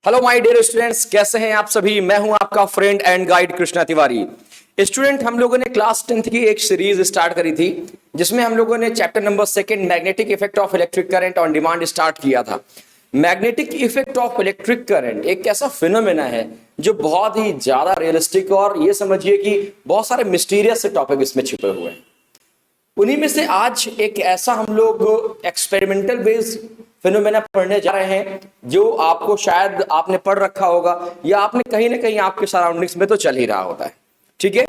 Hello my dear students, कैसे हैं आप सभी। मैं हूं आपका friend and guide Krishna Tiwari. Student, हम लोगों ने क्लास 10th की एक सीरीज स्टार्ट करी थी जिसमें हम लोगों ने chapter number 2 magnetic effect of electric current on demand start किया था। Magnetic effect of electric current एक ऐसा फिनोमेना है जो बहुत ही ज्यादा रियलिस्टिक और ये समझिए कि बहुत सारे मिस्टीरियस से टॉपिक इसमें छिपे हुए हैं। उन्हीं में से आज एक ऐसा हम लोग एक्सपेरिमेंटल बेस्ड फिनोमेना पढ़ने जा रहे हैं जो आपको शायद आपने पढ़ रखा होगा या आपने कहीं ना कहीं आपके सराउंडिंग्स में तो चल ही रहा होता है। ठीक है,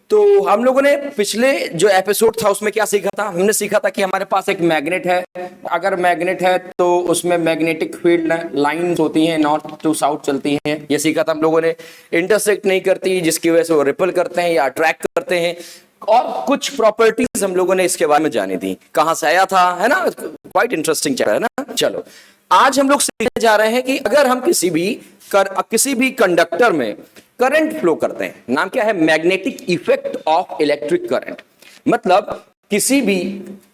तो हम लोगों ने पिछले जो एपिसोड था उसमें क्या सीखा था। हमने सीखा था कि हमारे पास एक मैग्नेट है। अगर मैग्नेट है तो उसमें मैग्नेटिक फील्ड लाइंस होती हैं, नॉर्थ टू साउथ चलती हैं। ये सीखा था हम लोगों ने। इंटरसेक्ट नहीं करती, जिसकी वजह से वो रिपल करते हैं या अट्रैक्ट करते हैं। और कुछ प्रॉपर्टीज हम लोगों ने इसके बारे में जानी थी। कहां से आया था, है ना। क्वाइट इंटरेस्टिंग चल रहा है ना। चलो, आज हम लोग सीखने जा रहे हैं कि अगर हम किसी भी कंडक्टर में करंट फ्लो करते हैं, नाम क्या है, magnetic effect of electric current. मतलब किसी भी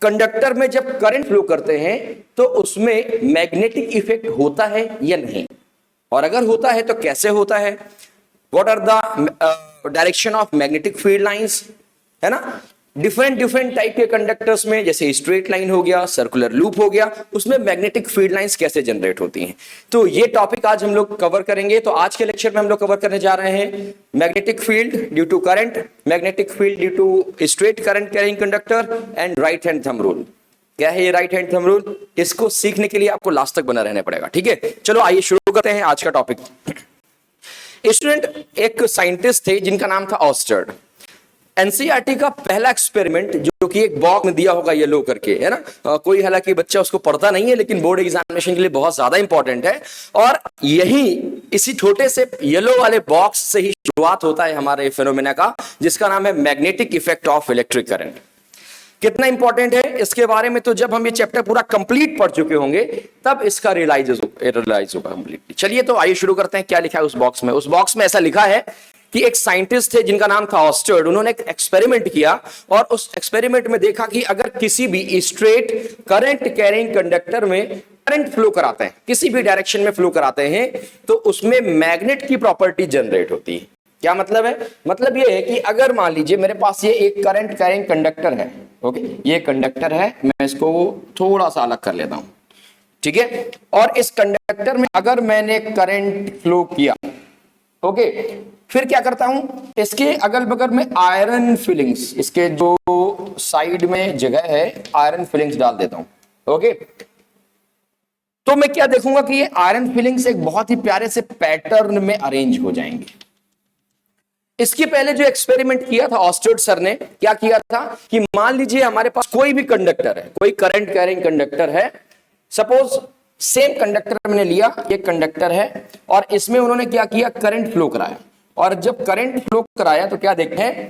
कंडक्टर में जब करंट फ्लो करते हैं तो उसमें मैग्नेटिक इफेक्ट होता है या नहीं, और अगर होता है तो कैसे होता है। What are the direction of magnetic field lines, है ना। डिफरेंट टाइप के कंडक्टर्स में, जैसे स्ट्रेट लाइन हो गया, सर्कुलर लूप हो गया, उसमें मैग्नेटिक फील्ड लाइंस कैसे जनरेट होती हैं। तो ये टॉपिक आज हम लोग कवर करेंगे। तो आज के लेक्चर में हम लोग कवर करने जा रहे हैं magnetic field due to current, magnetic field due to straight current carrying conductor and right hand thumb rule. क्या है ये राइट हैंड थंब रूल? इसको सीखने के लिए आपको लास्ट तक बना रहना पड़ेगा। ठीक है, चलो आइए शुरू करते हैं आज का टॉपिक। स्टूडेंट, एक साइंटिस्ट थे जिनका नाम था ऑस्टर्ड। एनसीईआरटी का पहला एक्सपेरिमेंट, जो कि एक बॉक्स में दिया होगा येलो करके, है ना। कोई हालांकि बच्चा उसको पढ़ता नहीं है, लेकिन बोर्ड एग्जामिनेशन के लिए बहुत ज्यादा इंपॉर्टेंट है। और यही इसी छोटे से येलो वाले बॉक्स से ही शुरुआत होता है हमारे फिनोमेना का, जिसका नाम है magnetic effect of electric current. कितना इंपॉर्टेंट है इसके बारे में तो जब हम ये चैप्टर पूरा कंप्लीट पढ़ चुके होंगे तब इसका रियलाइज होगा कंप्लीटली। चलिए, तो आइए शुरू करते हैं। क्या लिखा है उस बॉक्स में? उस बॉक्स में ऐसा लिखा है कि एक साइंटिस्ट थे जिनका नाम था ऑस्टर्ड। उन्होंने एक एक्सपेरिमेंट किया और उस एक्सपेरिमेंट में देखा कि अगर किसी भी स्ट्रेट करंट कैरिंग कंडक्टर में करंट फ्लो कराते हैं, किसी भी डायरेक्शन में फ्लो कराते हैं, तो उसमें मैग्नेट की प्रॉपर्टी जनरेट होती है। क्या मतलब है? मतलब ये है कि अगर मान लीजिए मेरे पास ये एक करंट कैरिंग कंडक्टर है, ओके, ये कंडक्टर है, मैं इसको थोड़ा सा अलग कर लेता हूं, ठीक है। और इस कंडक्टर में अगर मैंने करंट फ्लो किया, ओके, फिर क्या करता हूं, इसके अगल बगल में आयरन फिलिंग्स, इसके जो साइड में जगह है आयरन फिलिंग्स डाल देता हूं, ओके। तो मैं क्या देखूंगा कि ये आयरन फिलिंग्स एक बहुत ही प्यारे से पैटर्न में अरेंज हो जाएंगे। इसके पहले जो एक्सपेरिमेंट किया था ऑस्टर्ड सर ने, क्या किया था कि मान लीजिए हमारे पास कोई भी कंडक्टर है, कोई करंट कैरिंग कंडक्टर है। सपोज सेम कंडक्टर मैंने लिया, ये कंडक्टर है और इसमें उन्होंने क्या किया, करंट फ्लो कराया। और जब करंट फ्लो कराया तो क्या देखते हैं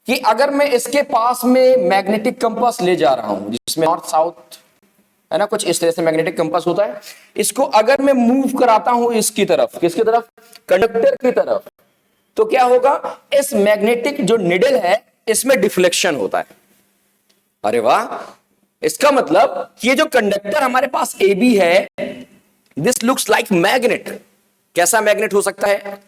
कि अगर मैं इसके पास में मैग्नेटिक कंपास ले जा रहा हूं, जिसमें नॉर्थ साउथ, है ना, कुछ इस तरह से मैग्नेटिक कंपास होता है, इसको अगर मैं मूव कराता हूं इसकी तरफ, किसकी तरफ, कंडक्टर की तरफ, तो क्या होगा, इस मैग्नेटिक जो निडल है इसमें डिफ्लेक्शन होता है। अरे वाह, इसका मतलब ये जो कंडक्टर हमारे पास ए बी है, दिस लुक्स लाइक मैग्नेट। कैसा मैग्नेट हो सकता है?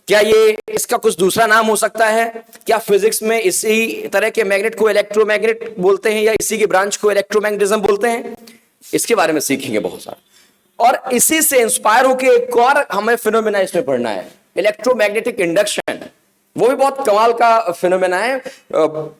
क्या ये इसका कुछ दूसरा नाम हो सकता है? क्या फिजिक्स में इसी तरह के मैग्नेट को इलेक्ट्रोमैग्नेट बोलते हैं या इसी की ब्रांच को इलेक्ट्रोमैग्नेटिज्म बोलते हैं? इसके बारे में सीखेंगे बहुत सारा। और इसी से इंस्पायर होकर एक और हमें फिनोमेना इसमें पढ़ना है, इलेक्ट्रोमैग्नेटिक इंडक्शन। वो भी बहुत कमाल का फिनोमेना है।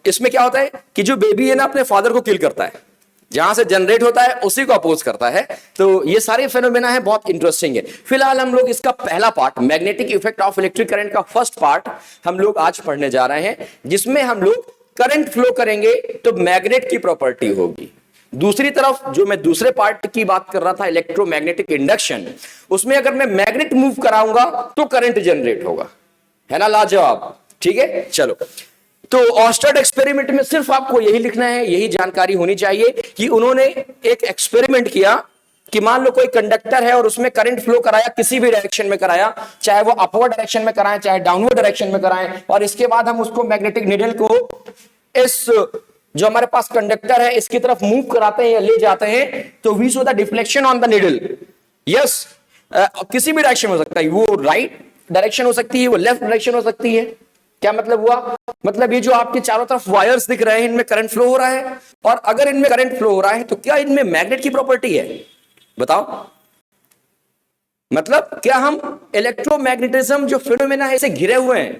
इसमें क्या होता है कि जो बेबी है ना, अपने फादर को किल करता है, जहां से जनरेट होता है उसी को अपोज करता है। तो ये सारे फिनोमेना है, बहुत इंटरेस्टिंग है। फिलहाल हम लोग इसका पहला part, magnetic effect of electric current का फर्स्ट पार्ट हम लोग आज पढ़ने जा रहे हैं, जिसमें हम लोग करंट फ्लो करेंगे तो मैग्नेट की प्रॉपर्टी होगी। दूसरी तरफ जो मैं दूसरे पार्ट की बात कर रहा था, इलेक्ट्रोमैग्नेटिक इंडक्शन, उसमें अगर मैं मैग्नेट मूव कराऊंगा तो करंट जनरेट होगा, है ना। लाजवाब, ठीक है। चलो, तो ऑस्टर्ड एक्सपेरिमेंट में सिर्फ आपको यही लिखना है, यही जानकारी होनी चाहिए कि उन्होंने एक एक्सपेरिमेंट किया कि मान लो कोई कंडक्टर है और उसमें करंट फ्लो कराया, किसी भी डायरेक्शन में कराया, चाहे वो अपवर्ड डायरेक्शन में कराएं चाहे डाउनवर्ड डायरेक्शन में कराएं, और इसके बाद हम उसको मैग्नेटिक निडल को इस जो हमारे पास कंडक्टर है इसकी तरफ मूव कराते हैं या ले जाते हैं, तो we saw the deflection on the needle. Yes, किसी भी डायरेक्शन में हो सकता है, वो राइट डायरेक्शन हो सकती है, वो लेफ्ट डायरेक्शन हो सकती है। क्या मतलब हुआ? मतलब ये जो आपके चारों तरफ वायर्स दिख रहे हैं, इनमें करंट फ्लो हो रहा है, और अगर इनमें करंट फ्लो हो रहा है तो क्या इनमें मैग्नेट की प्रॉपर्टी है? बताओ। मतलब क्या हम इलेक्ट्रोमैग्नेटिज्म जो फिनोमेना है इसे घिरे हुए हैं?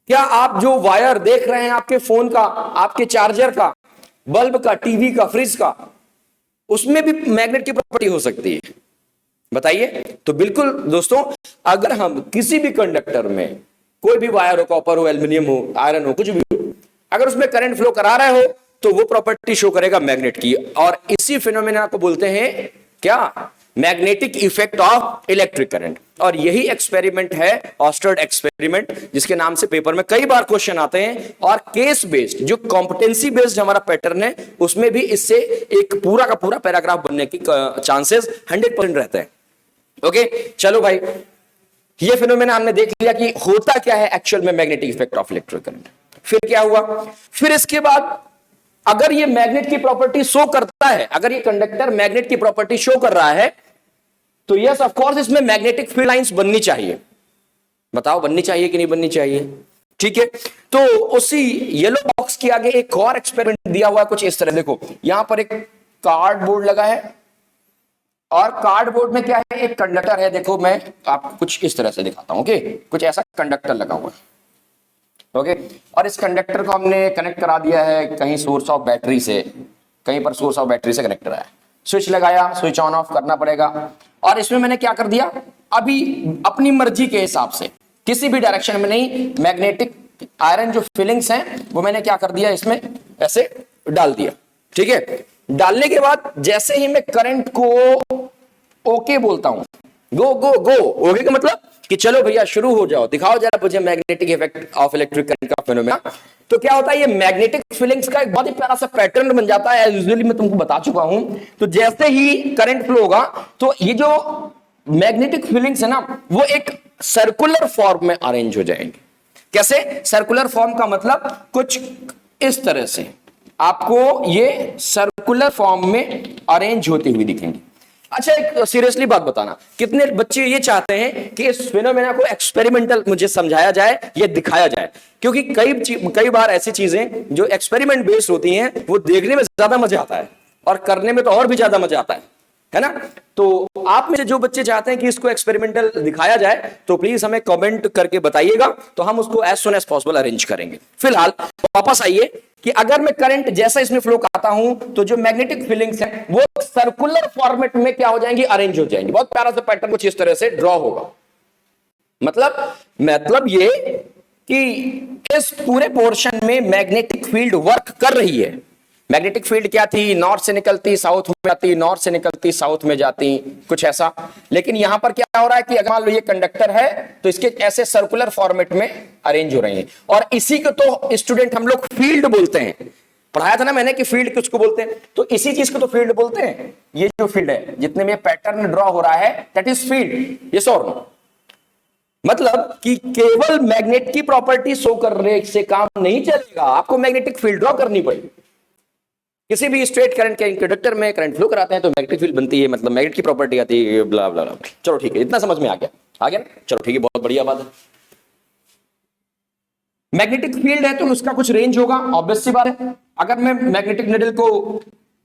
क्या आप जो वायर देख रहे हैं आपके फोन का, आपके चार्जर का, बल्ब का, टीवी का, फ्रिज का, उसमें भी मैग्नेट की प्रॉपर्टी हो सकती है? बताइए। तो बिल्कुल दोस्तों, अगर हम किसी भी कंडक्टर में कोई भी वायर हो, कॉपर हो, एल्युमिनियम हो, आयरन हो, कुछ भी हो, अगर उसमें करंट फ्लो करा रहे हो तो वो प्रॉपर्टी शो करेगा मैग्नेट की, और इसी फिनोमेना को बोलते हैं क्या? Magnetic effect of electric current. और यही एक्सपेरिमेंट है ऑस्टर्ड एक्सपेरिमेंट, जिसके नाम से पेपर में कई बार क्वेश्चन आते हैं, और केस बेस्ड जो कॉम्पिटेंसी बेस्ड हमारा पैटर्न है उसमें भी इससे एक पूरा का पूरा पैराग्राफ बनने की चांसेस 100% रहते हैं। ओके, चलो भाई, ये फिनोमेना हमने देख लिया कि होता क्या है एक्चुअल में magnetic effect of electric current. फिर क्या हुआ? फिर इसके बाद अगर ये मैग्नेट की प्रॉपर्टी शो करता है, अगर ये कंडक्टर मैग्नेट की प्रॉपर्टी शो कर रहा है, तो यस ऑफ कोर्स इसमें मैग्नेटिक फील्ड लाइंस बननी चाहिए। बताओ, बननी चाहिए कि नहीं बननी चाहिए? ठीक है। तो उसी येलो बॉक्स के आगे एक और एक्सपेरिमेंट दिया हुआ है कुछ इस तरह। देखो, यहां पर एक कार्डबोर्ड लगा है, और कार्डबोर्ड में क्या है? एक कंडक्टर है। देखो, मैं आपको कुछ इस तरह से दिखाता हूं। ओके, कुछ ऐसा कंडक्टर लगा हुआ है। ओके, और इस कंडक्टर को हमने कनेक्ट करा दिया है कहीं सोर्स ऑफ बैटरी से, कहीं पर सोर्स ऑफ बैटरी से कनेक्ट कराया, स्विच लगाया, स्विच ऑन ऑफ करना पड़ेगा। और इसमें मैंने क्या कर दिया, अभी अपनी मर्जी के हिसाब से, किसी भी डायरेक्शन में नहीं, मैग्नेटिक आयरन जो फिलिंग्स हैं वो मैंने क्या कर दिया, इसमें ऐसे डाल दिया। ठीक है। डालने के बाद जैसे ही मैं करंट को ओके बोलता हूं, गो गो गो, ओके का मतलब कि चलो भैया शुरू हो जाओ, दिखाओ जरा मुझे magnetic effect of electric current का फिनोमेना, तो क्या होता है? ये मैग्नेटिक फीलिंग्स का एक बहुत ही प्यारा सा पैटर्न बन जाता है। यूजुअली मैं तुमको बता चुका हूं। तो जैसे ही करंट फ्लो होगा तो ये जो मैग्नेटिक फीलिंग्स है ना, वो एक सर्कुलर फॉर्म में अरेंज हो जाएंगे। कैसे सर्कुलर फॉर्म का मतलब? कुछ इस तरह से आपको ये सर्कुलर फॉर्म में अरेंज होती हुई दिखेंगे। अच्छा, एक सीरियसली बात बताना, कितने बच्चे ये चाहते हैं कि इस फिनोमेना को एक्सपेरिमेंटल मुझे समझाया जाए, ये दिखाया जाए? क्योंकि कई बार ऐसी चीजें जो एक्सपेरिमेंट बेस्ड होती हैं वो देखने में ज्यादा मजा आता है, और करने में तो और भी ज्यादा मजा आता है ना? तो आप में से जो बच्चे चाहते हैं कि इसको एक्सपेरिमेंटल दिखाया जाए, तो प्लीज हमें कमेंट करके बताइएगा, तो हम उसको as soon as possible arrange करेंगे। फिलहाल वापस आइए कि अगर मैं करंट जैसा इसमें फ्लो करता हूं, तो जो मैग्नेटिक फीलिंग्स हैं वो सर्कुलर फॉर्मेट में क्या हो जाएंगी? अरेंज हो जाएंगी। बहुत प्यारा सा पैटर्न कुछ इस तरह से ड्रॉ होगा। मतलब ये कि इस पूरे पोर्शन में मैग्नेटिक फील्ड वर्क कर रही है। मैग्नेटिक फील्ड क्या थी? नॉर्थ से निकलती साउथ में जाती, नॉर्थ से निकलती साउथ में जाती, कुछ ऐसा। लेकिन यहां पर क्या हो रहा है कि अगर मान लो ये कंडक्टर है तो इसके ऐसे सर्कुलर फॉर्मेट में अरेंज हो रही है, और इसी को तो स्टूडेंट हम लोग फील्ड बोलते हैं। पढ़ाया था ना मैंने कि फील्ड किसको बोलते हैं, तो इसी चीज को तो फील्ड बोलते हैं। ये जो फील्ड है, जितने में पैटर्न ड्रॉ हो रहा है, दैट इज फील्ड। यस और नो? मतलब कि केवल मैग्नेट की प्रॉपर्टी शो करने से काम नहीं चलेगा, आपको मैग्नेटिक फील्ड ड्रॉ करनी पड़ेगी। किसी भी स्ट्रेट करंट के कंडक्टर में करंट फ्लो कराते हैं तो मैग्नेटिक फील्ड बनती है, मतलब मैग्नेट की प्रॉपर्टी आती है, ब्ला ब्ला ब्ला। चलो ठीक है, इतना समझ में आ गया ना? चलो ठीक है, बहुत बढ़िया बात है। मैग्नेटिक फील्ड है तो उसका कुछ रेंज होगा, ऑब्वियस सी बात है। अगर मैं मैग्नेटिक निडल को,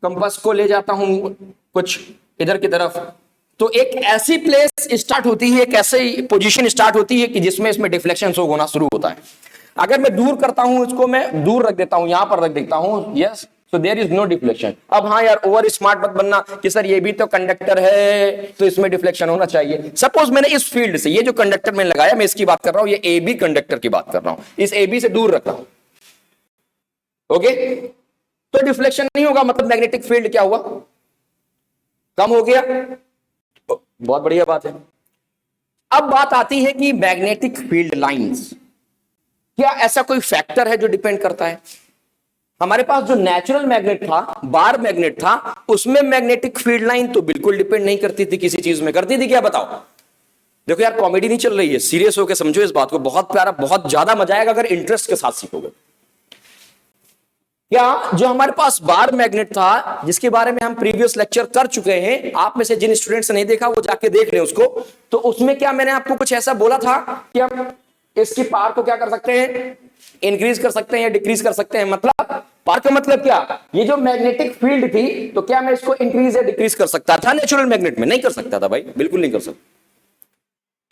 कंपास को ले जाता हूं कुछ इधर की तरफ, तो एक ऐसी प्लेस स्टार्ट होती है, एक ऐसी पोजीशन स्टार्ट होती है कि जिसमें इसमें डिफ्लेक्शन शो होना शुरू होता है। अगर मैं दूर करता हूं, इसको मैं दूर रख देता हूं, यहां पर रख देता हूं, yes, so there is no deflection. अब हाँ यार, ओवर स्मार्ट मत बनना कि सर ये भी तो कंडक्टर है तो इसमें डिफ्लेक्शन होना चाहिए। सपोज मैंने इस फील्ड से, ये जो कंडक्टर मैंने लगाया, मैं इसकी बात कर रहा हूं, ये ए बी कंडक्टर की बात कर रहा हूं, इस ए बी से दूर रख रहा हूं, ओके, तो डिफ्लेक्शन नहीं होगा, मतलब मैग्नेटिक फील्ड क्या हुआ? कम हो गया। बहुत बढ़िया बात है। अब बात आती है कि मैग्नेटिक फील्ड लाइंस, क्या ऐसा कोई फैक्टर है जो डिपेंड करता है? हमारे पास जो नेचुरल मैग्नेट था, बार मैग्नेट था, उसमें मैग्नेटिक फील्ड लाइन तो बिल्कुल डिपेंड नहीं करती थी किसी चीज में। करती थी क्या? बताओ। देखो यार, कॉमेडी नहीं चल रही है, सीरियस होकर समझो इस बात को। बहुत प्यारा, बहुत ज्यादा मजा आएगा अगर इंटरेस्ट के साथ सीखोगे। क्या जो हमारे पास बार मैग्नेट था, जिसके बारे में हम प्रीवियस लेक्चर कर चुके हैं, आप में से जिन स्टूडेंट्स ने नहीं देखा वो जाके देख लें उसको, तो उसमें क्या मैंने आपको कुछ ऐसा बोला था कि हम इसकी पावर को क्या कर सकते हैं, इंक्रीज कर सकते हैं या डिक्रीज कर सकते हैं। मतलब पावर का मतलब क्या, ये जो मैग्नेटिक फील्ड थी तो क्या मैं इसको इंक्रीज या डिक्रीज कर सकता था नेचुरल मैग्नेट में? नहीं कर सकता था भाई, बिल्कुल नहीं कर सकता।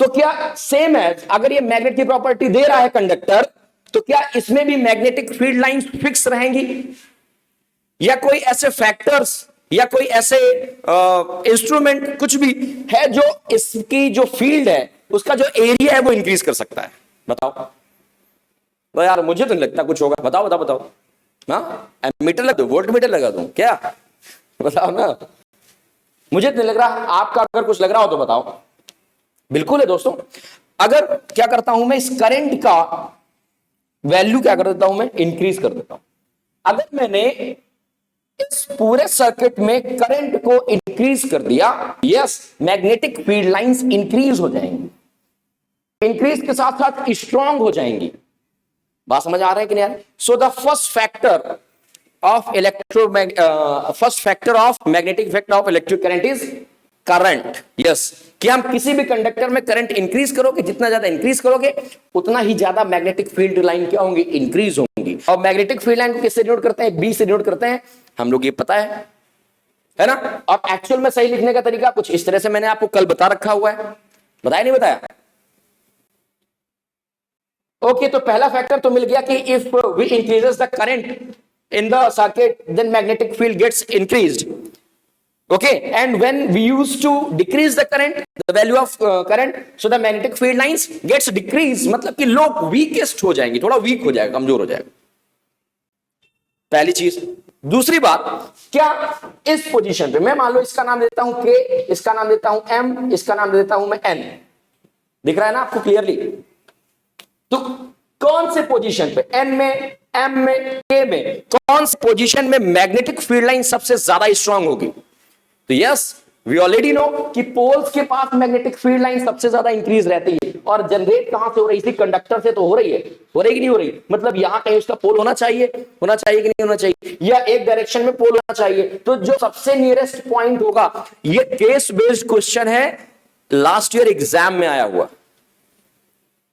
तो क्या सेम एज अगर ये मैग्नेट की प्रॉपर्टी दे रहा है कंडक्टर, तो क्या इसमें भी मैग्नेटिक फील्ड लाइंस फिक्स रहेंगी, या कोई ऐसे फैक्टर्स या कोई ऐसे इंस्ट्रूमेंट कुछ भी है जो इसकी जो फील्ड है उसका जो एरिया है वो इंक्रीज कर सकता है? बताओ। तो यार मुझे तो नहीं लगता कुछ होगा। बताओ बताओ बताओ। हाँ, एमीटर लगा दो, वोल्ट मीटर लगा दूं क्या? बताओ ना, मुझे तो नहीं लग रहा। आपका अगर कुछ लग रहा हो तो बताओ। बिल्कुल है दोस्तों। अगर क्या करता हूं मैं, इस करंट का वैल्यू क्या कर देता हूं मैं, इंक्रीज कर देता हूं। अगर मैंने इस पूरे सर्किट में करंट को इंक्रीज कर दिया, yes, magnetic field lines increase हो जाएंगी, इंक्रीज के साथ साथ स्ट्रांग हो जाएंगी। बात समझ आ रहा है कि नहीं यार? So the first factor of magnetic effect of electric current is current. Yes, कि हम किसी भी कंडक्टर में करंट इंक्रीज करोगे, जितना ज्यादा इंक्रीज करोगे उतना ही ज्यादा मैग्नेटिक फील्ड लाइन क्या होंगी, इंक्रीज होंगी। और मैग्नेटिक फील्ड लाइन को किससे डिनोट करते हैं, बी से डिनोट करते हैं, हम लोग ये पता है ना। और एक्चुअल में सही लिखने का तरीका कुछ इस तरह से मैंने आपको कल बता रखा हुआ है, बताया नहीं बताया? ओके, तो पहला फैक्टर तो मिल गया कि if we increases the current in the circuit, then magnetic field gets increased. Okay, and when we used to decrease the current, the value of current, so the magnetic field lines gets decreased, मतलब कि लोग weakest हो जाएंगे, थोड़ा weak हो जाएगा, कमजोर हो जाएगा। पहली चीज। दूसरी बात, क्या इस पोजीशन पे मैं मान लो इसका नाम देता हूं K, इसका नाम देता हूं M, इसका नाम देता हूं मैं N। दिख रहा है ना आपको क्लियरली? तो कौन से पोजीशन पे, N में, M में, K में, कौन से पोजीशन में मैग्नेटिक फील्ड लाइन सबसे ज्यादा स्ट्रांग होगी? तो यस, वी ऑलरेडी नो कि पोल्स के पास मैग्नेटिक फील्ड लाइन सबसे ज्यादा इंक्रीज रहती है। और जनरेट कहां से हो रही है? इसी कंडक्टर से तो हो रही है। हो रही कि नहीं हो रही? मतलब यहां कहीं उसका पोल होना चाहिए कि नहीं होना चाहिए, या एक डायरेक्शन में पोल होना चाहिए। तो जो सबसे नियरेस्ट पॉइंट होगा, ये केस बेस्ड क्वेश्चन है, लास्ट ईयर एग्जाम में आया हुआ।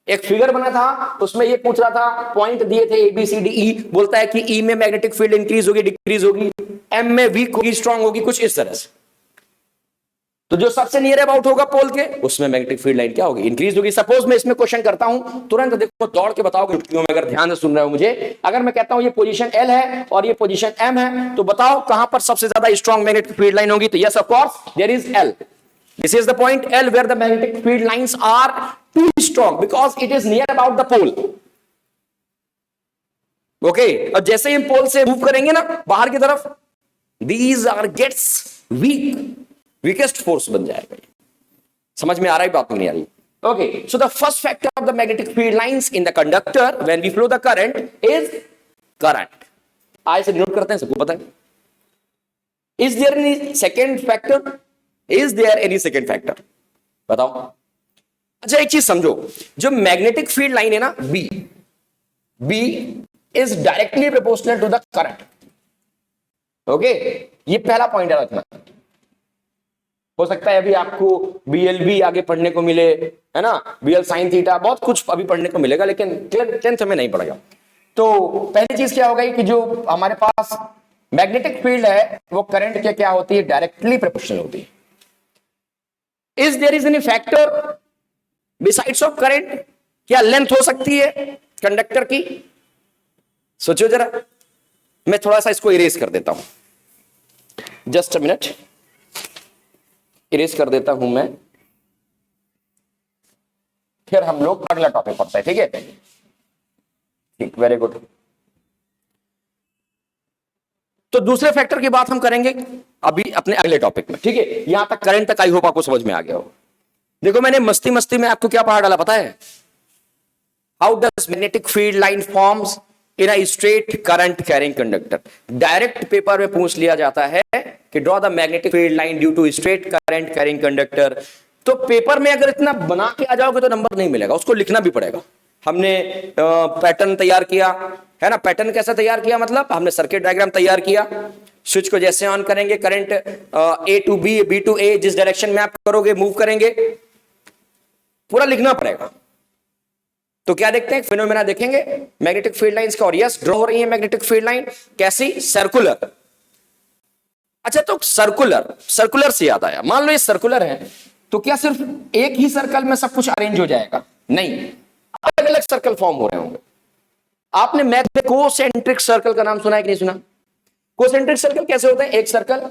एक फिगर बना था, उसमें ये पूछ रहा था, पॉइंट दिए थे ABCDE, बोलता है कि E में मैग्नेटिक फील्ड इंक्रीज होगी, डिक्रीज होगी, M में वीक होगी, स्ट्रांग होगी, कुछ इस तरह से। तो जो सबसे नियर अबाउट होगा पोल के, उसमें मैग्नेटिक फील्ड लाइन क्या होगी, इंक्रीज होगी। सपोज मैं इसमें क्वेश्चन करता हूं, तुरंत देखो दौड़ के बताओगे में, अगर ध्यान से सुन रहे हो मुझे। अगर मैं कहता हूं ये पोजीशन L है और ये पोजीशन M है, तो बताओ कहां पर सबसे ज्यादा स्ट्रांग मैग्नेटिक फील्ड लाइन होगी? तो yes, of course there is L. This is the point L where the magnetic field lines are too strong because it is near about the pole. Okay, और जैसे ही हम पोल से move करेंगे ना बाहर की तरफ, these are gets weak, weakest force बन जाएगा। समझ में आ रहा है बात? नहीं आ रही? Okay, so the first factor of the magnetic field lines in the conductor when we flow the current is current. आई से डिनोट करते हैं, सबको पता है। Is there any second factor? Is there any second factor? बताओ। अच्छा एक चीज समझो, जो मैग्नेटिक फील्ड लाइन है ना B is directly proportional to the current. Okay, ये पहला पॉइंट है रखना। हो सकता है अभी आपको BLB आगे पढ़ने को मिले, है ना, BL sin थीटा, बहुत कुछ अभी पढ़ने को मिलेगा, लेकिन 10th में नहीं पड़ेगा। तो पहली चीज क्या होगा कि जो हमारे पास मैग्नेटिक फील्ड है वो करंट के क्या होती है, डायरेक्टली प्रोपोर्शनल होती है। Is there is any factor besides of current? क्या लेंथ हो सकती है कंडक्टर की? सोचो जरा, मैं थोड़ा सा इसको इरेज कर देता हूं, जस्ट अ मिनट, इरेज कर देता हूं मैं, फिर हम लोग अगला टॉपिक पढ़ते हैं। ठीक है, ठीक, वेरी गुड। तो दूसरे फैक्टर की बात हम करेंगे अभी अपने अगले टॉपिक में। ठीक है, यहां तक करंट तक आई होप आपको समझ में आ गया हो। देखो मैंने मस्ती मस्ती में आपको क्या पढ़ा डाला पता है? How does magnetic field line forms in a straight current carrying conductor. Direct paper में पूछ लिया जाता है कि draw the magnetic field line due to straight current carrying conductor. तो पेपर में अगर इतना बना के आ जाओगे तो नंबर नहीं मिलेगा, उसको लिखना भी पड़ेगा। हमने पैटर्न तैयार किया, है ना। पैटर्न कैसा तैयार किया, मतलब हमने सर्किट डायग्राम तैयार किया, स्विच को जैसे ऑन करेंगे current A to B, B to A, जिस डायरेक्शन में आप करोगे मूव करेंगे, पूरा लिखना पड़ेगा। तो क्या देखते हैं, फिनोमेना देखेंगे मैग्नेटिक फील्ड लाइंस का, और यस ड्रॉ हो रही है मैग्नेटिक फील्ड लाइन, कैसी, सर्कुलर। अच्छा तो सर्कुलर से याद आया, मान लो ये सर्कुलर है तो क्या सिर्फ एक ही सर्कल में सब कुछ अरेंज हो जाएगा, नहीं, अलग अलग सर्कल फॉर्म हो रहे होंगे। आपने मैथ में कोसेंट्रिक सर्कल का नाम सुना है कि नहीं सुना? कोसेंट्रिक सर्कल कैसे होते हैं, एक सर्कल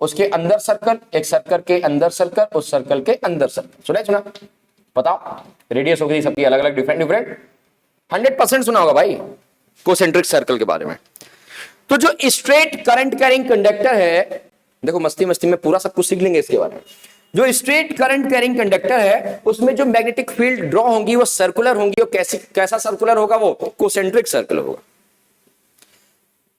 उसके अंदर सर्कल, एक सर्कल के अंदर सर्कल, उस सर्कल के अंदर सर्कल, सुना? बताओ, रेडियस होगी सबकी अलग अलग, डिफरेंट 100% सुना होगा भाई कोसेंट्रिक सर्कल के बारे में। तो जो स्ट्रेट करंट कैरिंग कंडक्टर है, देखो मस्ती में पूरा सब कुछ सीख लेंगे इसके बारे में। जो स्ट्रेट करंट कैरिंग कंडक्टर है उसमें जो मैग्नेटिक फील्ड ड्रॉ होंगी वो सर्कुलर होंगी, और कैसा सर्कुलर होगा, वो कोसेंट्रिक सर्कल होगा।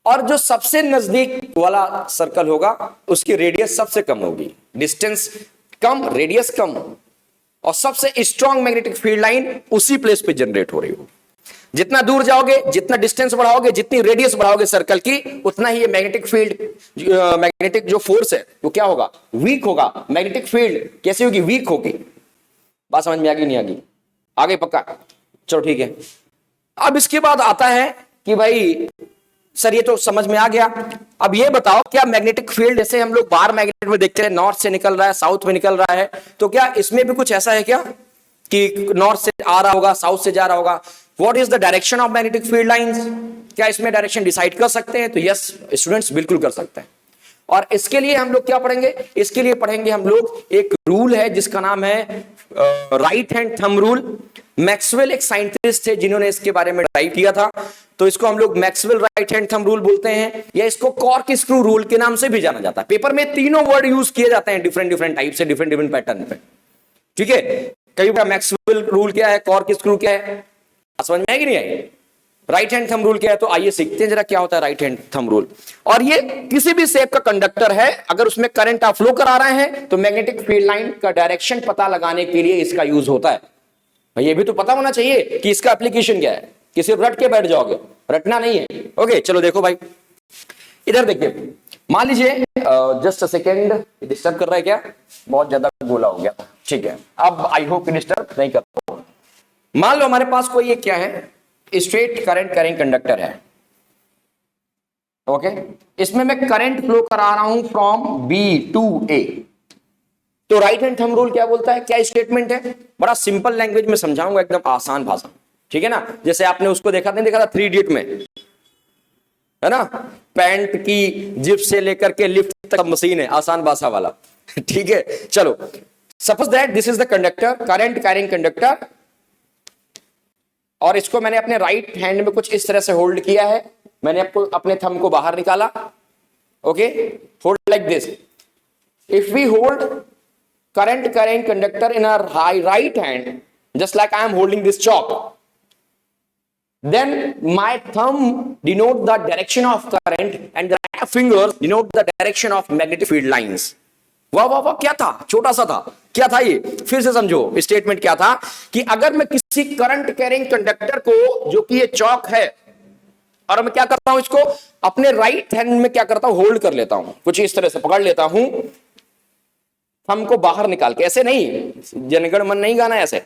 और जो सबसे नजदीक वाला सर्कल होगा उसकी रेडियस सबसे कम होगी, डिस्टेंस कम, रेडियस कम, और सबसे स्ट्रॉन्ग मैग्नेटिक फील्ड लाइन उसी प्लेस पे जनरेट हो रही होगी। जितना दूर जाओगे, जितना डिस्टेंस बढ़ाओगे, जितनी रेडियस बढ़ाओगे सर्कल की, उतना ही ये मैग्नेटिक फील्ड, मैग्नेटिक जो फोर्स है वो क्या होगा, वीक होगा। मैग्नेटिक फील्ड कैसी होगी, वीक होगी। बात समझ में आ गई नहीं आ गई? आ गई पक्का? चलो ठीक है। अब इसके बाद आता है कि भाई सर ये तो समझ में आ गया, अब ये बताओ क्या मैग्नेटिक फील्ड जैसे हम लोग बाहर मैग्नेट में देखते हैं नॉर्थ से निकल रहा है, साउथ में निकल रहा है, तो क्या इसमें भी कुछ ऐसा है क्या कि नॉर्थ से आ रहा होगा, साउथ से जा रहा होगा? What is the direction of magnetic field lines? क्या इसमें डायरेक्शन डिसाइड कर सकते हैं? तो यस स्टूडेंट्स बिल्कुल कर सकते हैं। और इसके लिए हम लोग क्या पढ़ेंगे, इसके लिए पढ़ेंगे हम लोग एक रूल है जिसका नाम है right hand thumb rule. Maxwell एक साइंटिस्ट थे जिन्होंने इसके बारे में ड्राइव किया था, तो इसको हम लोग Maxwell right hand thumb rule बोलते हैं, या इसको कॉर्क स्क्रू रूल के नाम से भी जाना जाता है। पेपर में तीनों वर्ड यूज किए जाते हैं डिफरेंट टाइप से, डिफरेंट पैटर्न पे, ठीक है। कई बार मैक्सवेल रूल क्या है, कॉर्क स्क्रू क्या है, समझ में आएगी नहीं आएगी? राइट हैंड थंब रूल क्या है, तो आइए सीखते हैं जरा क्या होता है राइट हैंड थंब रूल। और ये किसी भी शेप का कंडक्टर है, अगर उसमें करंट आप फ्लो करा रहे हैं तो मैग्नेटिक फील्ड लाइन का डायरेक्शन पता लगाने के लिए इसका यूज होता है। ये भी तो पता होना चाहिए कि इसका एप्लीकेशन क्या है, कि सिर्फ रट के बैठ जाओगे, रटना नहीं है। ओके चलो देखो भाई, इधर देखिए, मान लीजिए जस्ट अ सेकेंड, डिस्टर्ब कर रहा है क्या? बहुत ज्यादा गोला हो गया, ठीक है, अब आई होप डिस्टर्ब नहीं करता। मान लो हमारे पास कोई एक क्या है, स्ट्रेट करंट कैरिंग कंडक्टर है, ओके, इसमें मैं करंट फ्लो करा रहा हूं फ्रॉम बी टू ए। तो राइट हैंड थंब रूल क्या बोलता है, क्या स्टेटमेंट है? बड़ा सिंपल लैंग्वेज में समझाऊंगा, एकदम आसान भाषा, ठीक है ना। जैसे आपने उसको देखा नहीं देखा था 3 इडियट में, है ना, पैंट की जिप से लेकर के लिफ्ट तक मशीन है, आसान भाषा वाला, ठीक है। चलो suppose that this is the conductor, current carrying conductor, और इसको मैंने अपने राइट हैंड में कुछ इस तरह से होल्ड किया है, मैंने आपको अपने थंब को बाहर निकाला, okay, hold like this. If we hold current carrying conductor in our right hand, just like I am holding this chalk, then my thumb denote the direction of current and the fingers denote the direction of magnetic field lines. वाह वाह वाह, क्या था, छोटा सा था, क्या था ये, फिर से समझो स्टेटमेंट क्या था, कि अगर मैं किसी करंट कैरिंग कंडक्टर को, जो कि ये चौक है, और मैं क्या करता हूं, इसको अपने राइट हैंड में क्या करता हूं, होल्ड कर लेता हूं, कुछ इस तरह से पकड़ लेता हूं, थंब को बाहर निकाल के, ऐसे नहीं जनगण मन नहीं गाना, ऐसे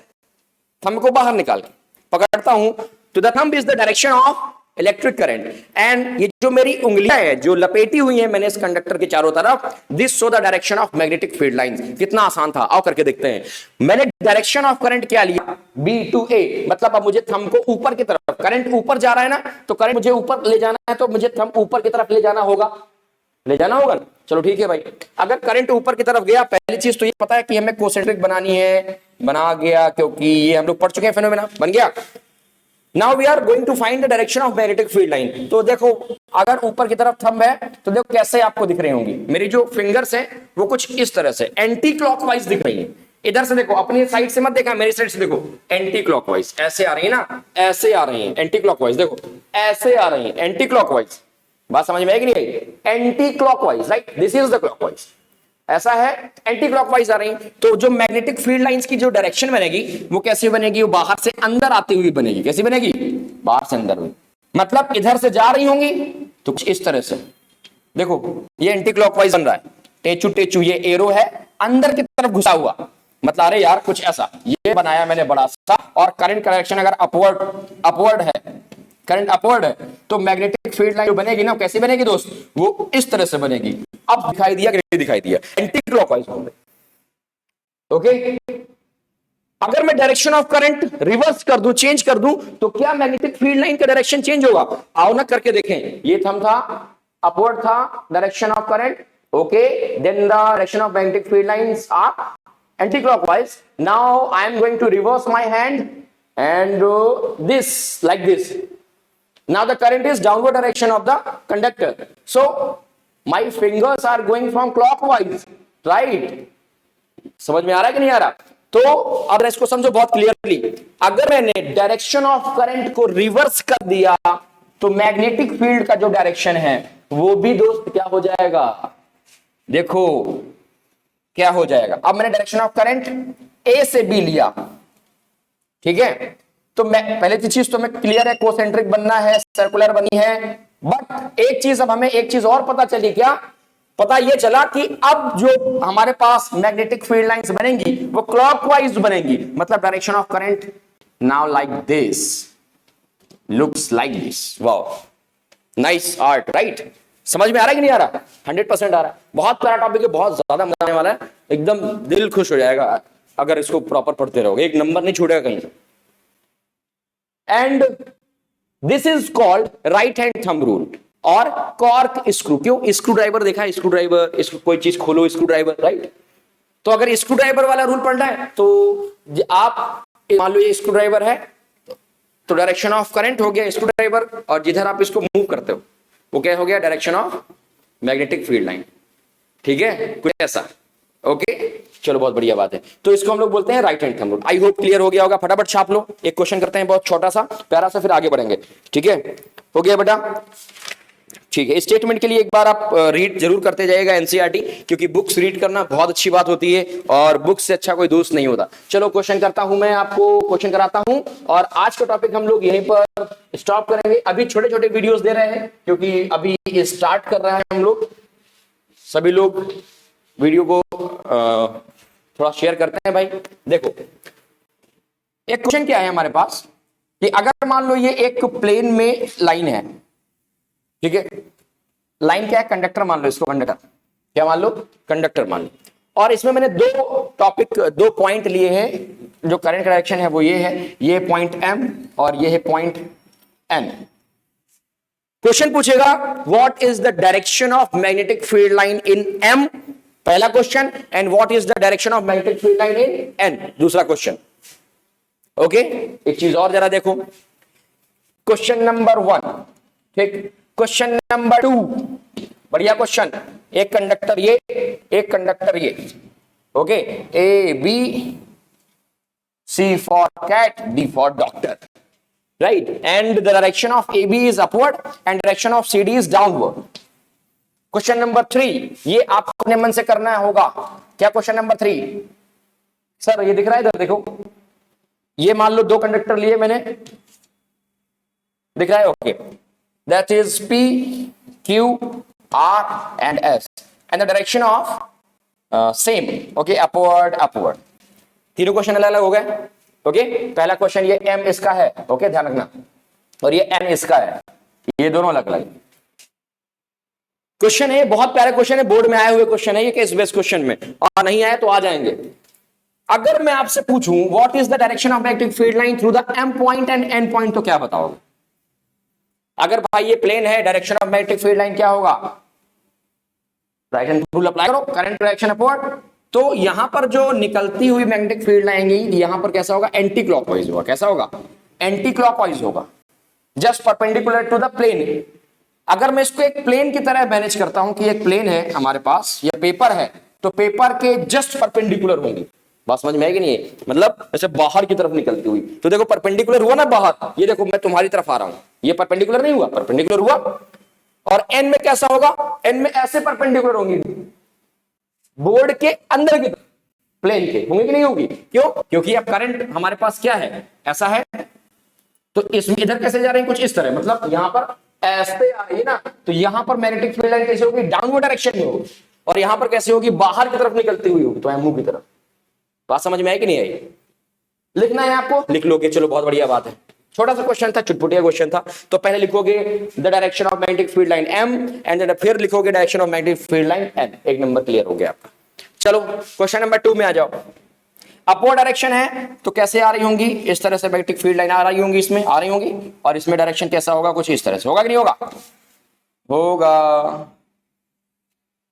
थंब को बाहर निकाल के पकड़ता हूं, तो the thumb is the direction of electric current, and ये जो मेरी उंगलियां है जो लपेटी हुई है मैंने इस कंडक्टर के चारों तरफ, this show the direction of magnetic field lines. कितना आसान था, आओ करके देखते हैं। मैंने डायरेक्शन ऑफ करंट क्या लिया, बी टू ए, मतलब अब मुझे थंब को ऊपर की तरफ, करंट ऊपर जा रहा है ना, तो करंट मुझे ऊपर ले जाना है, तो मुझे थंब ऊपर की तरफ ले जाना होगा ना। चलो ठीक है भाई, अगर करंट ऊपर की तरफ गया, पहली चीज तो ये पता है कि हमें कोसेंट्रिक बनानी है, बना गया, क्योंकि ये हम लोग पढ़ चुके हैं, फिनोमेना बन गया। Now we are going to find the direction of magnetic field line. तो देखो अगर ऊपर की तरफ थंब है तो देखो कैसे आपको दिख रही होंगी, मेरी जो फिंगर्स हैं वो कुछ इस तरह से एंटी क्लॉकवाइज दिख रही है। इधर से देखो, अपनी साइड से मत देखा, मेरी साइड से देखो, एंटी क्लॉकवाइज ऐसे आ रही है ना, ऐसे आ रही है एंटी क्लॉकवाइज, देखो ऐसे आ रही है एंटी क्लॉकवाइज। बात समझ में आएगी नहीं आएगी? Anti clockwise, right, this is the clockwise, ऐसा है, एंटी क्लॉकवाइज आ रही। तो जो मैग्नेटिक फील्ड लाइंस की जो डायरेक्शन बनेगी वो कैसे बनेगी, वो बाहर से अंदर आती हुई बनेगी। कैसी बनेगी, बाहर से अंदर हुई, मतलब इधर से जा रही होंगी तो कुछ इस तरह से, देखो ये एंटी क्लॉकवाइज बन रहा है, टेचू टेचू ये एरो है अंदर की तरफ घुसा हुआ, मतलब अरे यार कुछ ऐसा ये बनाया मैंने बड़ा सा, और करंट डायरेक्शन अगर अपवर्ड है, करंट अपवर्ड है, तो मैग्नेटिक फील्ड लाइन जो बनेगी ना, कैसी बनेगी दोस्त, वो इस तरह से बनेगी। अब दिखाई दिया कि दिखाई दिया, एंटी क्लॉकवाइज हो गई। ओके, अगर मैं डायरेक्शन ऑफ करंट रिवर्स कर दूं, चेंज कर दूं, तो क्या मैग्नेटिक फील्ड लाइन का डायरेक्शन चेंज होगा? आओ ना करके देखें। ये थंब था, अपवर्ड था direction of current, okay, then the direction of magnetic field lines are anti-clockwise. Now I am going to reverse my hand and do this like this. Now the current is downward direction of the conductor. So my fingers are going from clockwise, right? समझ में आ रहा है कि नहीं आ रहा? तो अब इसको समझो बहुत क्लियरली, अगर मैंने डायरेक्शन ऑफ करंट को रिवर्स कर दिया तो मैग्नेटिक फील्ड का जो डायरेक्शन है वो भी दोस्त क्या हो जाएगा, देखो क्या हो जाएगा। अब मैंने डायरेक्शन ऑफ करंट ए से बी लिया, ठीक है, तो मैं पहले की चीज तो मैं क्लियर है, कोसेंट्रिक बनना है, सर्कुलर बनी है, बट एक चीज, अब हमें एक चीज और पता चली, क्या पता ये चला कि अब जो हमारे पास मैग्नेटिक फील्ड लाइंस बनेंगी वो क्लॉकवाइज बनेंगी, मतलब direction of current now like this, looks like this. Wow, nice art, right? समझ में आ रहा है कि नहीं आ रहा? 100% आ रहा है। बहुत प्यारा टॉपिक है, बहुत ज्यादा मजा आने वाला है, एकदम दिल खुश हो जाएगा अगर इसको प्रॉपर पढ़ते रहोगे, एक नंबर नहीं छूटेगा कहीं। And this is called right hand thumb rule और कॉर्क स्क्रू। क्यों? स्क्रू ड्राइवर देखा है, स्क्रू ड्राइवर, कोई चीज खोलो स्क्रू ड्राइवर, राइट? तो अगर स्क्रू ड्राइवर वाला रूल पढ़ना है तो आप मान लो ये स्क्रू ड्राइवर है, तो डायरेक्शन ऑफ करंट हो गया स्क्रू ड्राइवर, और जिधर आप इसको मूव करते हो वो क्या हो गया, direction of magnetic field line, ठीक है, कुछ ऐसा। ओके, चलो बहुत बढ़िया बात है। तो इसको हम लोग बोलते हैं right hand thumb rule. I hope clear हो गया होगा। फटाफट छाप लो, एक क्वेश्चन करते हैं बहुत छोटा सा प्यारा सा, फिर आगे बढ़ेंगे, ठीक है? हो गया बेटा, ठीक है। स्टेटमेंट के लिए एक बार आप रीड जरूर करते जाइएगा एनसीईआरटी, क्योंकि बुक्स रीड करना बहुत अच्छी बात होती है और बुक्स से अच्छा कोई दोस्त नहीं होता। चलो क्वेश्चन करता हूं, मैं आपको क्वेश्चन कराता हूं, और आज का टॉपिक हम लोग यहीं पर स्टॉप करेंगे। अभी छोटे छोटे वीडियोस दे रहे हैं क्योंकि अभी स्टार्ट कर रहे हैं हम लोग, सभी लोग वीडियो को थोड़ा शेयर करते हैं भाई। देखो एक क्वेश्चन क्या है हमारे पास कि अगर मान लो ये एक प्लेन में लाइन है, ठीक है, लाइन क्या है, कंडक्टर मान लो इसको, कंडक्टर क्या मान लो, कंडक्टर मान लो, और इसमें मैंने दो पॉइंट लिए हैं, जो करंट डायरेक्शन है वो ये है, ये पॉइंट M और ये है पॉइंट N। क्वेश्चन पूछेगा what is the direction of magnetic field line in M, पहला question, and what is the direction of magnetic field line in N, दूसरा क्वेश्चन। ओके, एक चीज और जरा देखो, क्वेश्चन नंबर 1, ठीक, क्वेश्चन नंबर 2, बढ़िया क्वेश्चन, एक कंडक्टर ये, एक कंडक्टर ये, okay, A B C for cat, D for doctor, right? And the direction of AB is upward and direction of CD is downward. Question number 3, ये आप अपने मन से करना होगा। क्या क्वेश्चन नंबर 3? सर ये दिख रहा है इधर देखो, ये मान लो दो कंडक्टर लिए मैंने, दिख रहा है? Okay, that is P, Q, R and S, and the direction of same, okay, upward। तीनों क्वेश्चन अलग अलग हो गए। ओके, पहला क्वेश्चन ये M इसका है, ओके, ध्यान रखना, और ये N इसका है, ये दोनों अलग अलग क्वेश्चन है। बहुत प्यारे क्वेश्चन है, बोर्ड में आए हुए क्वेश्चन है, ये केस बेस्ड क्वेश्चन में, और नहीं आए तो आ जाएंगे। अगर मैं आपसे पूछूं what is the direction of magnetic field line through the M point and N point, तो क्या बताओगे? अगर भाई ये प्लेन है, direction of magnetic field line क्या होगा? राइट हैंड रूल अप्लाई करो, करंट डायरेक्शन अपवर्ड, तो यहां पर जो निकलती हुई मैग्नेटिक फील्ड लाइन यहां पर कैसा होगा? एंटी क्लॉकवाइज होगा। कैसा होगा? एंटी क्लॉकवाइज होगा, just perpendicular to the plane. अगर मैं इसको एक प्लेन की तरह मैनेज करता हूं कि एक प्लेन है हमारे पास, या पेपर है, तो पेपर के जस्ट परपेंडिकुलर होंगी। बात समझ में आएगी नहीं है? मतलब ऐसे बाहर की तरफ निकलती हुई, तो देखो परपेंडिकुलर हुआ ना बाहर, ये देखो मैं तुम्हारी तरफ आ रहा हूं, ये परपेंडिकुलर नहीं हुआ? परपेंडिकुलर हुआ। और एन में कैसा होगा? एन में ऐसे परपेंडिकुलर होंगी, बोर्ड के अंदर की तरफ, प्लेन के होंगी कि नहीं होगी? क्यों? क्योंकि अब करंट हमारे पास क्या है, ऐसा है, तो इसमें इधर कैसे जा रहे हैं, कुछ इस तरह, मतलब यहां पर ऐसे आ रही है ना, तो यहां पर मैग्नेटिक फील्ड लाइन कैसे होगी, डाउनवर्ड डायरेक्शन में होगी, और यहां पर कैसे होगी, बाहर की तरफ निकलती हुई होगी, तो एमओ की तरफ। बात समझ में आई कि नहीं आई? लिखना है आपको, लिख लोगे, चलो बहुत बढ़िया बात है। छोटा सा क्वेश्चन था, चुटपुटिया क्वेश्चन था। तो पहले लिखोगे the direction of magnetic field line M, and फिर लिखोगे direction of magnetic field line N. एक नंबर क्लियर हो गया आपका। चलो क्वेश्चन नंबर 2 में आ जाओ। अपवर्ड डायरेक्शन है तो कैसे आ रही होंगी, इस तरह से मैग्नेटिक फील्ड लाइन आ रही होंगी, इसमें आ रही होंगी, और इसमें डायरेक्शन कैसा होगा, कुछ इस तरह से होगा कि नहीं होगा? होगा,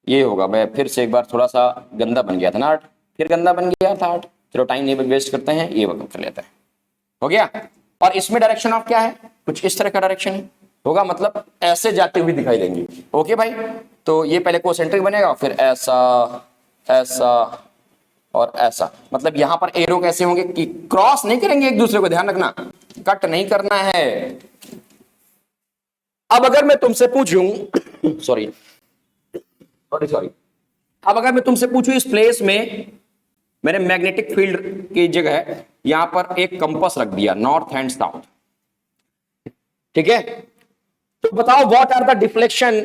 ये होगा। मैं फिर से एक बार, थोड़ा सा गंदा बन गया था ना आर्ट, फिर गंदा बन गया था आर्ट। चलो टाइम नहीं वेस्ट करते हैं, ये वक्त कर लेते हैं। हो गया। और इसमें डायरेक्शन ऑफ क्या है, कुछ इस तरह का डायरेक्शन है, होगा, मतलब ऐसे जाते हुए दिखाई देंगी। ओके भाई, तो ये पहले कोसेंट्रिक बनेगा, फिर ऐसा, ऐसा और ऐसा। मतलब यहां पर एरो कैसे होंगे कि क्रॉस नहीं करेंगे एक दूसरे को, ध्यान रखना, कट नहीं करना है। अब अगर मैं तुमसे पूछूं सॉरी, अब अगर मैं तुमसे पूछूं इस प्लेस में मैंने मैग्नेटिक फील्ड की जगह यहां पर एक कंपास रख दिया, नॉर्थ एंड साउथ, ठीक है, तो बताओ what are the deflection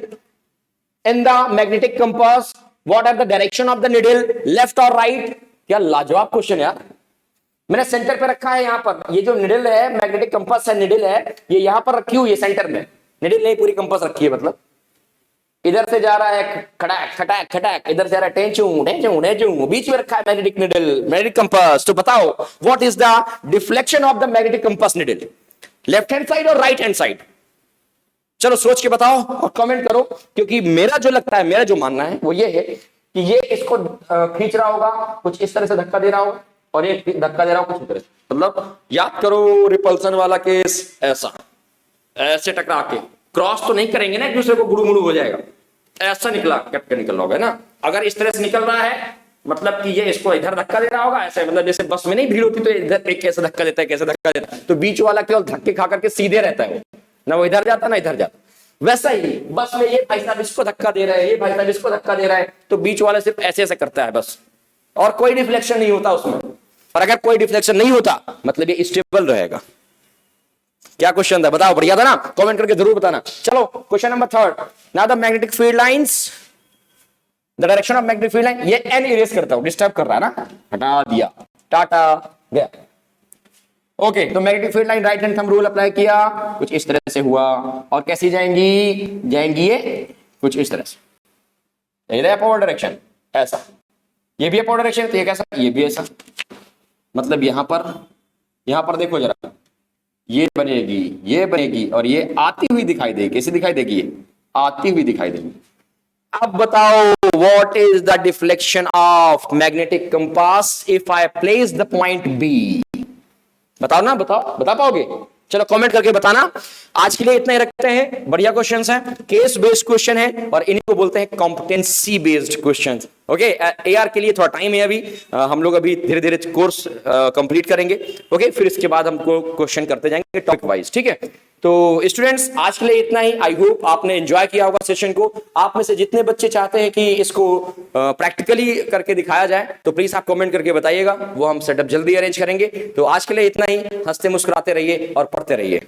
in the magnetic compass, what are the direction of the needle, left और राइट। क्या लाजवाब क्वेश्चन यार। मैंने सेंटर पे रखा है, यहां पर ये जो निडल है, मैग्नेटिक कंपास है, निडल है, ये यहां पर रखी हुई है सेंटर में, निडल नहीं पूरी कंपास रखी है, मतलब इधर से जा रहा है खटाक खटाक खटाक, इधर से जा रहा है टेंचू टेंचू टेंचू, बीच में रखा है मैग्नेटिक निडल, मैग्नेटिक कंपास। तो बताओ what is the deflection of the magnetic compass needle, left hand side और राइट हैंड साइड? चलो सोच के बताओ और कमेंट करो, क्योंकि मेरा जो लगता है, मेरा जो मानना है वो ये है कि ये इसको खींच रहा होगा, कुछ इस तरह से धक्का दे रहा होगा, और ये धक्का दे रहा होगा कुछ इस तरह से। मतलब याद करो रिपल्सन वाला केस, ऐसा ऐसे टकरा के क्रॉस तो नहीं करेंगे ना एक दूसरे को, गुड़ू गुड़ू हो जाएगा, ऐसा निकला कट के निकल रहा ना। अगर इस तरह से निकल रहा है मतलब कि ये इसको इधर धक्का दे रहा होगा, ऐसे, मतलब जैसे बस में नहीं भीड़ होती तो इधर एक कैसे धक्का देता है, कैसे धक्का देता है, तो बीच वाला केवल धक्के खा करके सीधे रहता है, ना वो इधर जाता ना इधर जाता। वैसा ही बस में ये भाई साहब इसको धक्का दे रहा है, ये भाई साहब इसको धक्का दे रहा है, तो बीच वाला सिर्फ ऐसे ऐसे करता है बस, और कोई डिफ्लेक्शन नहीं होता उसमें। और अगर कोई डिफ्लेक्शन नहीं होता मतलब ये स्टेबल रहेगा। क्या क्वेश्चन था बताओ, बढ़िया था ना? कमेंट करके जरूर बताना। चलो question number 3, now the magnetic field lines, the direction of magnetic field line. ये एन इरेज करता हूं, डिस्टर्ब कर रहा है ना, हटा दिया, टाटा गया। ओके, तो magnetic field line right hand thumb rule apply किया, कुछ इस तरह से हुआ, और कैसी जाएंगी, जाएंगी ये कुछ इस तरह से, इधर अपोजिट डायरेक्शन, ऐसा, ये भी अपोजिट डायरेक्शन, तो ये कैसा, ये भी ऐसा, मतलब यहां पर देखो जरा, ये बनेगी, ये बनेगी, और ये आती हुई दिखाई देगी। कैसी दिखाई देगी, ये आती हुई दिखाई देगी। अब बताओ what is the deflection of magnetic compass if I place the point B? बताओ ना, बताओ, बता पाओगे? चलो कमेंट करके बताना। आज के लिए इतना ही रखते हैं। बढ़िया क्वेश्चंस हैं, केस बेस्ड क्वेश्चन है, और इन्हीं को बोलते हैं competency based questions. Okay, AR के लिए थोड़ा टाइम है अभी, हम लोग अभी धीरे धीरे कोर्स कंप्लीट करेंगे। ओके, फिर इसके बाद हमको क्वेश्चन करते जाएंगे टॉपिक वाइज, ठीक है? तो स्टूडेंट्स आज के लिए इतना ही। आई होप आपने एंजॉय किया होगा सेशन को। आप में से जितने बच्चे चाहते हैं कि इसको प्रैक्टिकली करके दिखाया जाए तो प्लीज आप कमेंट करके बताइएगा, वो हम सेटअप जल्दी अरेंज करेंगे। तो आज के लिए इतना ही। हंसते मुस्कुराते रहिए और पढ़ते रहिए।